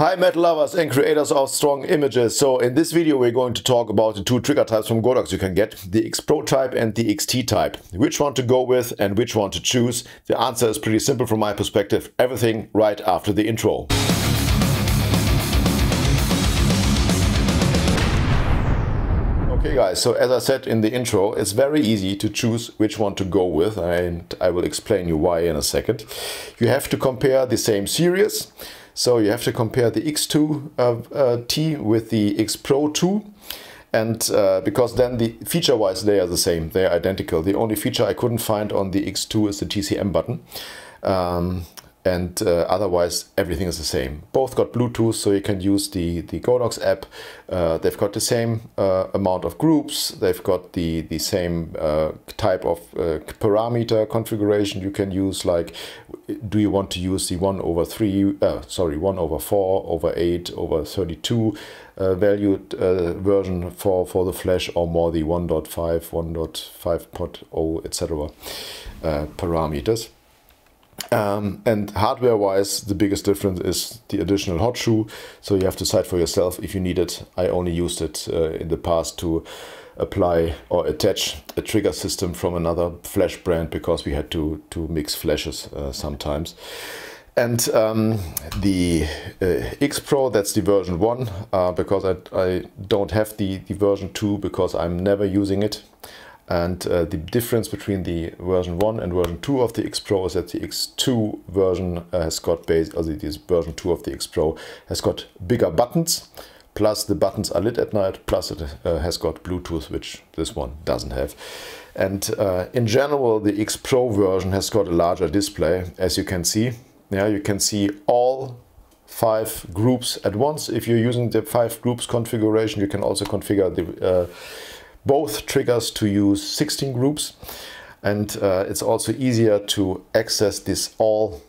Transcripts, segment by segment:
Hi metal lovers and creators of strong images. So in this video we're going to talk about the two trigger types from Godox you can get, the XPro type and the XT type. Which one to go with and which one to choose? The answer is pretty simple from my perspective. Everything right after the intro. Okay guys, so as I said in the intro, it's very easy to choose which one to go with, and I will explain you why in a second. You have to compare the same series. So you have to compare the X2T with the XPro 2, and because then the feature-wise they are the same, they are identical. The only feature I couldn't find on the X2 is the TCM button, and otherwise everything is the same. Both got Bluetooth, so you can use the Godox app. They've got the same amount of groups. They've got the same type of parameter configuration you can use. Like, do you want to use the 1/4/8/32 valued version for the flash, or more the 1.5, 1.5.0, etc. parameters. And hardware wise, the biggest difference is the additional hot shoe, so you have to decide for yourself if you need it. I only used it in the past to apply or attach a trigger system from another flash brand, because we had to mix flashes sometimes. And the XPro, that's the version 1, because I don't have the version 2 because I'm never using it. And the difference between the version 1 and version 2 of the XPro is that the X2 version has got this version 2 of the XPro has got bigger buttons, plus the buttons are lit at night, plus it has got Bluetooth, which this one doesn't have. And in general, the XPro version has got a larger display, as you can see. Yeah, you can see all 5 groups at once. If you're using the 5 groups configuration, you can also configure the both triggers to use 16 groups, and it's also easier to access this all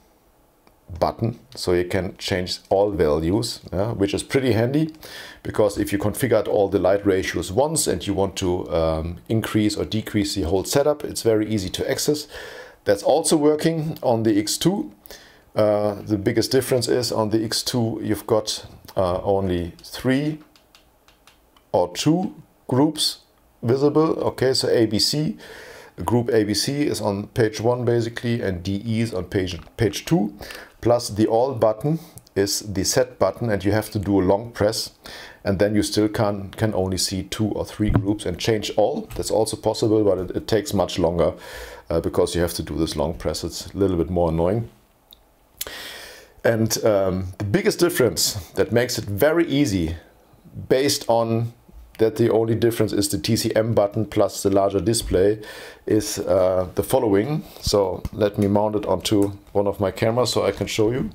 button, so you can change all values, which is pretty handy, because if you configured all the light ratios once and you want to increase or decrease the whole setup, it's very easy to access. That's also working on the X2. The biggest difference is on the X2 you've got only 3 or 2 groups visible. Okay, so ABC, group ABC is on page 1 basically, and DE is on page 2, plus the all button is the set button, and you have to do a long press, and then you still can only see 2 or 3 groups and change all. That's also possible, but it takes much longer because you have to do this long press. It's a little bit more annoying. And the biggest difference that makes it very easy, based on that the only difference is the TCM button plus the larger display, is the following. So let me mount it onto one of my cameras so I can show you.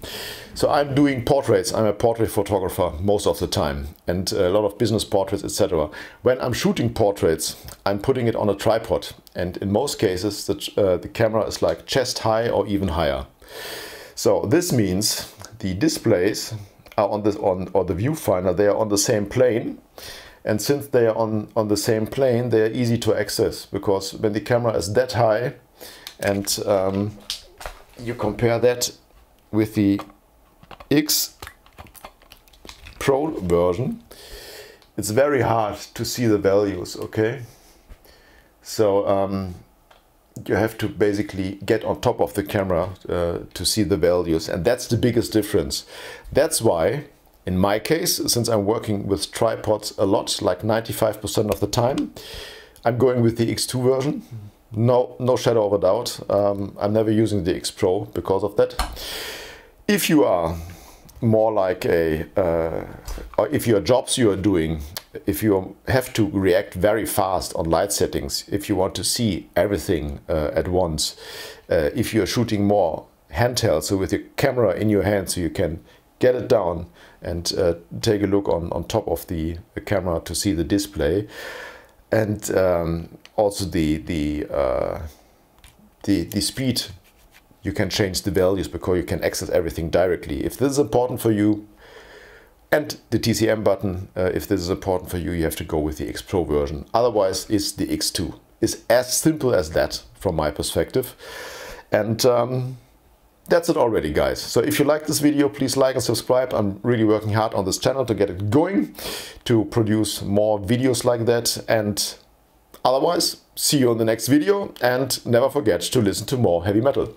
So I'm doing portraits. I'm a portrait photographer most of the time, and a lot of business portraits, etc. When I'm shooting portraits, I'm putting it on a tripod, and in most cases the camera is like chest high or even higher. So this means the displays are on the viewfinder, they are on the same plane. And since they are on the same plane, they are easy to access, because when the camera is that high and you compare that with the XPro version, it's very hard to see the values, okay? So you have to basically get on top of the camera to see the values, and that's the biggest difference. That's why, in my case, since I'm working with tripods a lot, like 95% of the time, I'm going with the X2 version. No shadow of a doubt. I'm never using the XPro because of that. If you are more like or if your jobs you are doing, if you have to react very fast on light settings, if you want to see everything at once, if you're shooting more handheld, so with your camera in your hand, so you can get it down and take a look on top of the camera to see the display, and also the speed, you can change the values because you can access everything directly. If this is important for you, and the TCM button, if this is important for you, you have to go with the XPro version. Otherwise, it's the X2. It's as simple as that from my perspective. And That's it already, guys. So if you like this video, please like and subscribe. I'm really working hard on this channel to get it going, to produce more videos like that. And otherwise, see you on the next video, and never forget to listen to more heavy metal.